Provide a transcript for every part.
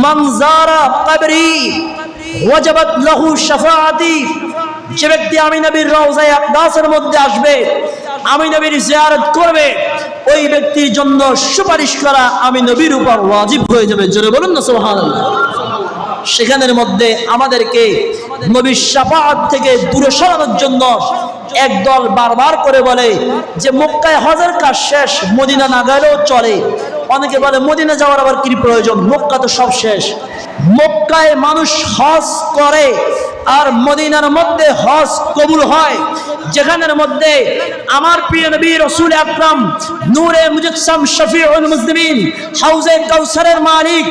মান যারা কবরি ওয়াজাবাত লাহু শাফাআতি, যে ব্যক্তি আমি নবীর রওজায়ে আকদাসের মধ্যে আসবে, আমি নবীর জিয়ারত করবে, ওই ব্যক্তির জন্য সুপারিশ করা আমি নবীর উপর ওয়াজিব হয়ে যাবে। জোরে বলুন না সুবহানাল্লাহ। সেখানের মধ্যে আমাদেরকে নবীর শাফাআত থেকে দূরে সরানোর জন্য একদল বারবার করে বলে যে মক্কায় হজের কাজ শেষ, মদিনা না গেলেও চলে। অনেকে বলে মদিনা যাওয়ার আবার কি প্রয়োজন, মক্কা তো সব শেষ। মক্কায় মানুষ হজ করে আর মদিনার মধ্যে হজ কবুল হয়, যেখানের মধ্যে আমার প্রিয় নবী রাসূল আকরাম নূরে মুজাসসাম শফিউল মুসলিমিন, হাউজে কাউসারের মালিক,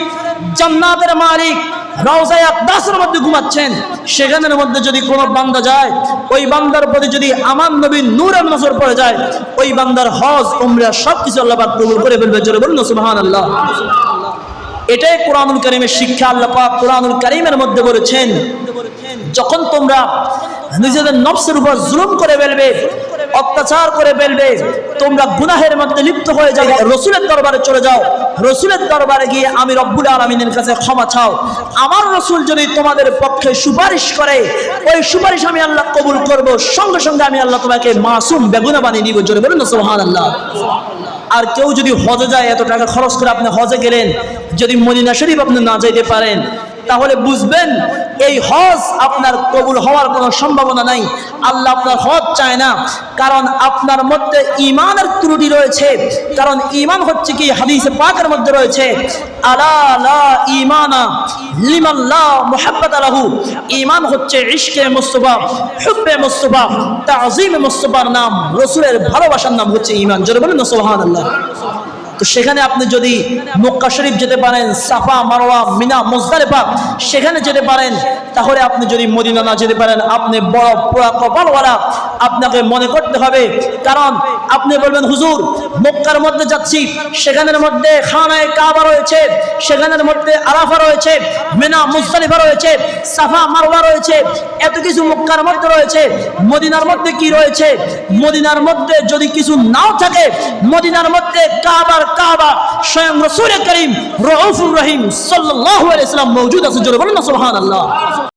জান্নাতের মালিক রওজায়ে আকদাসের মধ্যে ঘুমাচ্ছেন। সেখানের মধ্যে যদি কোনো বান্দা যায়, ওই বান্দার প্রতি যদি আমার নবীর নূরের নজর পড়ে যায়, ওই বান্দার হজ উমরা সবকিছু আল্লাহ পাক কবুল করে ফেলবে। জোরে বলুন সুবহানাল্লাহ। এটাই কোরআনুল কারীমের শিক্ষা। আল্লাহ পাক কোরআনুল কারীমের মধ্যে বলেছেন, যখন তোমরা নিজেদের নফসের উপর জুলুম করে ফেলবে, অত্যাচার করে ফেলবে, তোমরা গুনাহের মধ্যে লিপ্ত হয়ে যাবে, রাসূলের দরবারে চলে যাও, রাসূলের দরবারে গিয়ে আমি রব্বুল আলামিনের কাছে ক্ষমা চাও। আমার রাসূল যদি তোমাদের পক্ষে সুপারিশ করে, ওই সুপারিশ আমি আল্লাহ কবুল করব, সঙ্গে সঙ্গে আমি আল্লাহ তোমাকে মাসুম বেগুনা বানিয়ে নিব। জোরে বলুন না সুবহানাল্লাহ। আর কেউ যদি হজে যায়, এত টাকা খরচ করে আপনি হজে গেলেন, যদি মদিনা শরীফ আপনি না যেতে পারেন, তাহলে বুঝবেন এই হজ আপনার কবুল হওয়ার কোনো সম্ভাবনা নাই। আল্লাহ আপনার হজ চায় না, কারণ আপনার মধ্যে ঈমানের ত্রুটি রয়েছে। কারণ ঈমান হচ্ছে কি, হাদিসে পাকের মধ্যে রয়েছে, আলা লা ঈমানা লিমান লা মুহাব্বাতা লাহু। ঈমান হচ্ছে ইশকে মুস্তাফা, হুব্বে মুস্তাফা, তাযীমে মুস্তাফার নাম, রাসূলের ভালোবাসার নাম হচ্ছে ঈমান। জোরে বলুন না সুবহানাল্লাহ। তো সেখানে আপনি যদি মক্কা শরীফ যেতে পারেন, সাফা মারওয়া মিনা মুজদালিফা সেখানে যেতে পারেন, তাহলে আপনি যদি মদিনা না যেতে পারেন, আপনি বড় পোড়া কপালওয়ালা। আপনাকে মনে করতে হবে, কারণ আপনি বলবেন হুজুর মক্কার মধ্যে যাচ্ছি, সেখানের মধ্যে খানায়ে কাবা রয়েছে, সেখানের মধ্যে আরাফা রয়েছে, মিনা মুজদালিফা রয়েছে, সাফা মারওয়া রয়েছে, এত কিছু মক্কার মধ্যে রয়েছে, মদিনার মধ্যে কি রয়েছে? মদিনার মধ্যে যদি কিছু নাও থাকে, মদিনার মধ্যে কাবার কাবা স্বয়ং রাসূল করিম রউফুর রহিম সাল্লাল্লাহু আলাইহি ওয়াসাল্লাম মওজুদ আছে। জোরে বলুন না সুবহানাল্লাহ।